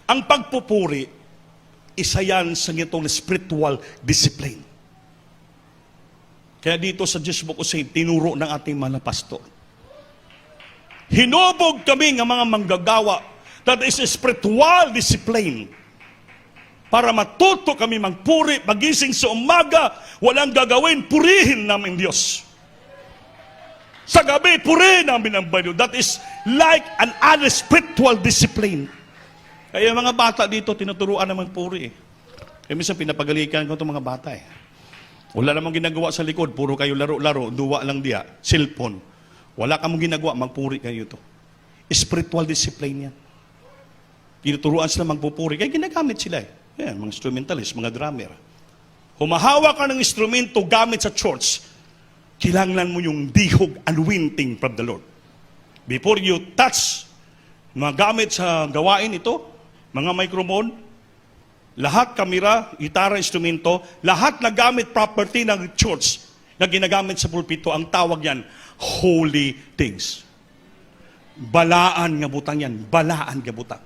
Ang pagpupuri, isa yan sa itong spiritual discipline. Kaya dito sa Diyos Book of Saints, tinuro ng ating mga pastor. Hinubog kami ng mga manggagawa that is a spiritual discipline para matuto kami magpuri, pagising sa umaga, walang gagawin, purihin namin Diyos. Sa gabi, purihin namin ang Banyo. That is like an other spiritual discipline. Kaya mga bata dito, tinuturuan na magpuri. Kaya minsan pinapagalikan ko itong mga bata Wala namang ginagawa sa likod, puro kayo laro-laro, duwa lang diya, cellphone. Wala kamong ginagawa, magpuri kayo to. Spiritual discipline yan. Tinuturuan sila magpupuri, kaya ginagamit sila Yan, mga instrumentalist, mga drummer. Humahawa ka ng instrumento gamit sa church, kailangan mo yung dihog anointing from the Lord. Before you touch mga gamit sa gawain ito, mga microphone, lahat kamera, gitara, instrumento, lahat na gamit property ng church na ginagamit sa pulpito, ang tawag yan, holy things. Balaan nga butang yan. Balaan nga butang.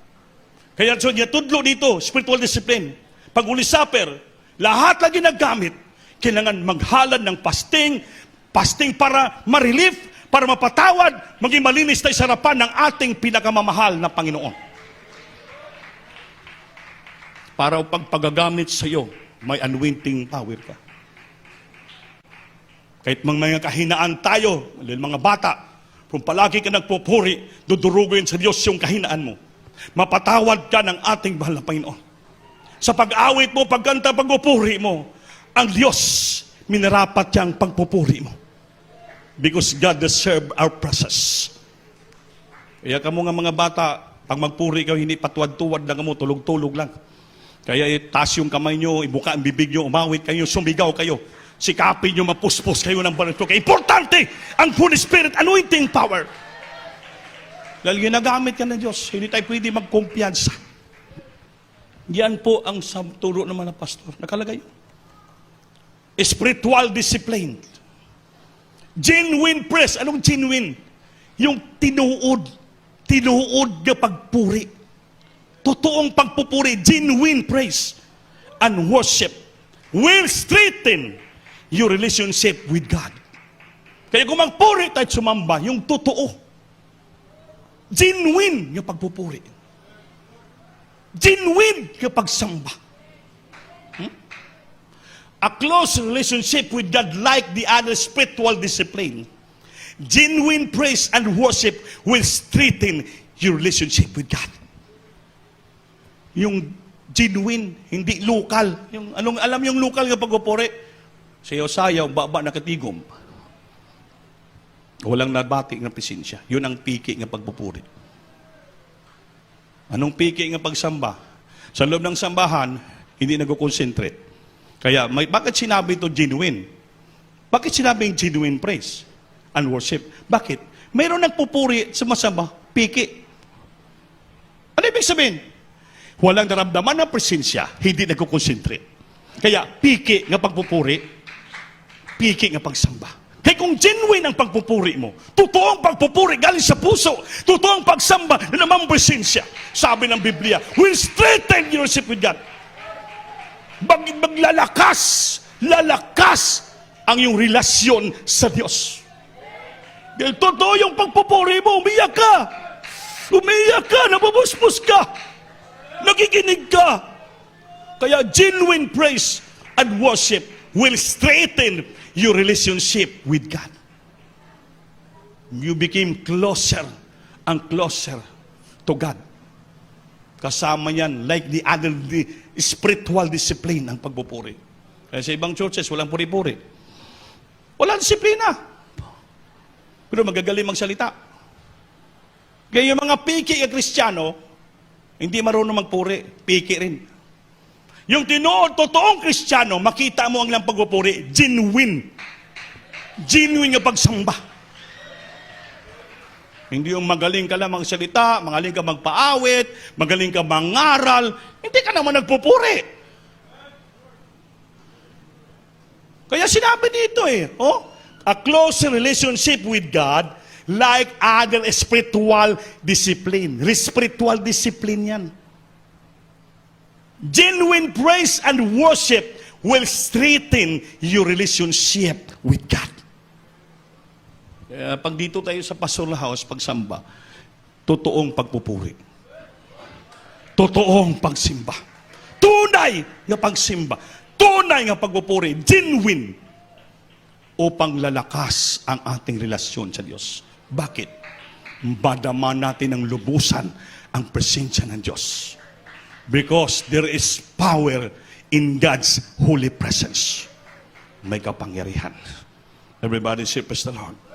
Kaya so, tudlo dito, spiritual discipline. Pag Holy Supper, lahat na ginagamit, kailangan maghalad ng fasting para ma-relief, para mapatawad, maging malinis tayo sa harapan ng ating pinakamamahal na Panginoon. Para pag pagagamit sa iyo, may anointing power ka. Kahit mga kahinaan tayo, mga bata, kung palagi ka nagpupuri, dudurugin sa Diyos yung kahinaan mo. Mapatawad ka ng ating mahal na Panginoon. Sa pag-awit mo, pagkanta, pagpupuri mo, ang Diyos, minarapat niyang pagpupuri mo. Because God deserves our process. Kaya kamo nga mga bata, pag magpuri ka, hindi patuwad-tuwad lang mo, tulog-tulog lang. Kaya itaas yung kamay nyo, ibuka ang bibig nyo, umawit kayo, sumigaw kayo. Sikapin nyo, mapuspos kayo ng banal. Kaya importante, ang Holy Spirit, anointing power. Dahil ginagamit ka ng Diyos, hindi tayo pwede magkumpiyansa. Yan po ang turo ng mga pastor. Nakalagay. Spiritual discipline. Genuine praise. Anong genuine? Yung tinuod na pagpuri. Totoong pagpupuri, genuine praise and worship will strengthen your relationship with God. Kaya kung magpuri tayo sumamba, yung totoo, genuine yung pagpupuri. Genuine yung pagsamba. A close relationship with God like the other spiritual discipline. Genuine praise and worship will strengthen your relationship with God. Yung genuine, hindi local. Yung, alam yung local nga pagpupuri? Sayaw-sayaw, baba nakatigom. Walang nabati ng presensya. Yun ang piki ng pagpupuri. Anong piki ng pagsamba? Sa loob ng sambahan, hindi nag-concentrate. Kaya, bakit sinabi ito genuine? Bakit sinabi yung genuine praise and worship? Bakit? Mayroon nagpupuri sa masamba, piki. Ano ibig sabihin? Walang naramdaman ng presensya, hindi nag-concentrate. Kaya, piki nga pagpupuri, piki nga pagsamba. Kaya kung genuine ang pagpupuri mo, totoong pagpupuri galing sa puso, totoong pagsamba na namang presensya, sabi ng Biblia, will strengthen your relationship with God. Maglalakas ang iyong relasyon sa Diyos. Dahil totoo yung pagpupuri mo, umiyak ka, nabubuspos ka, nakikinig ka. Kaya genuine praise and worship will strengthen your relationship with God. You became closer and closer to God. Kasama yan, like the other spiritual discipline ang pagpupuri. Kaya sa ibang churches, walang puri-puri. Walang disiplina. Pero magagaling magsalita. Kaya yung mga piki at Kristiyano, hindi marunong magpuri, piki rin. Yung totoong Kristiyano, makita mo ang ilang pagpupuri, genuine. Genuine yung pagsamba. Hindi yung magaling ka lang magsalita, magaling ka magpaawit, magaling ka mangaral, hindi ka naman nagpupuri. Kaya sinabi dito a close relationship with God like other spiritual discipline. Spiritual discipline yan. Genuine praise and worship will strengthen your relationship with God. Kaya pag dito tayo sa pastoral house, pagsamba, totoong pagpupuri. Totoong pagsimba. Tunay nga pagsimba. Tunay nga pagpupuri. Genuine. Upang lalakas ang ating relasyon sa Diyos. Bakit? Madama natin ang lubusan ang presensya ng Diyos. Because there is power in God's holy presence. May kapangyarihan. Everybody say, praise the Lord.